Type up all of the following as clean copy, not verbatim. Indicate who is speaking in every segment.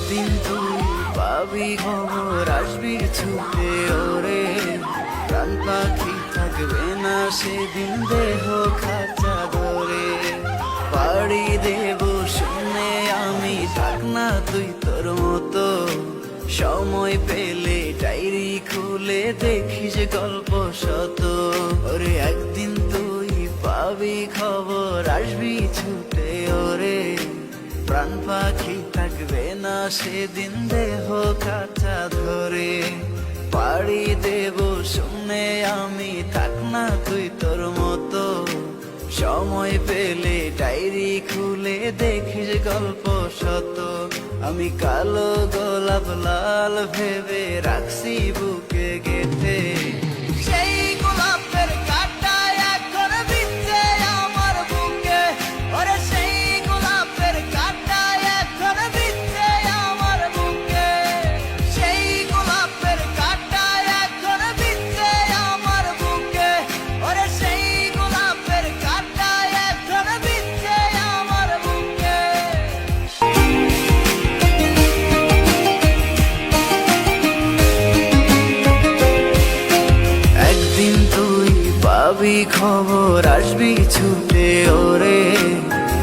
Speaker 1: একদিন তুই পাবি খবর, আসবি ছুটে ওরে। প্রাণ পাখি থাকবে না সেদিন দেহ খাঁচা ধরে। পাড়ি দেব শুনে আমি, থাক না তুই তোর মতো। সময় পেলে ডায়েরি খুলে দেখিস গল্প শত। ওরে একদিন তুই পাবি খবর, আসবি ছুটে ওরে। প্রাণ পাখি থাকবে না সেদিন দেহ কাঁচা ধরে। পাড়ি দেব শুনে আমি, থাক না তুই তোর মতো। সময় পেলে ডায়েরি খুলে দেখিস গল্প শত। আমি কালো গোলাপ লাল ভেবে রাখছি বুকে গেঁথে। সেই গোলাপের কাঁটা এখন বিচ্ছে আমার বুকে। ওরে সেই গোলাপের কাঁটা এখন বিচ্ছে আমার বুকে। সেই গোলাপের কাঁটা এখন বিচ্ছে আমার বুকে। ওরে সেই গোলাপের কাঁটা এখন বিচ্ছে আমার বুকে। একদিন তুই পাবি খবর, আসবি ছুটে ওরে।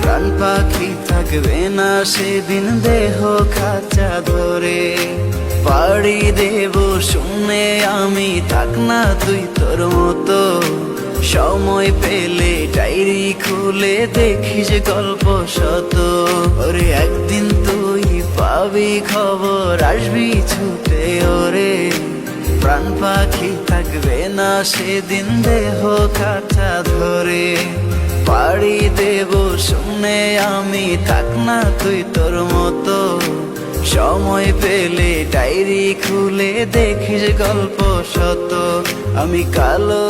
Speaker 1: প্রাণ পাখি থাকবে না সেদিন দেহ খাঁচা ধরে। পাড়ি দেব শুনে আমি, থাক না তুই তোর মতো। সময় পেলে ডায়েরি খুলে দেখিস গল্প শত। ওরে একদিন তুই পাবি খবর, আসবি ছুটে ওরে। প্রাণ পাখি থাকবে না সেদিন দেহ কাঁচা ধরে। পাড়ি দেব শুনে আমি, থাক না তুই তোর মতো। সময় পেলে ডায়েরি খুলে দেখিস গল্প শত। আমি কালো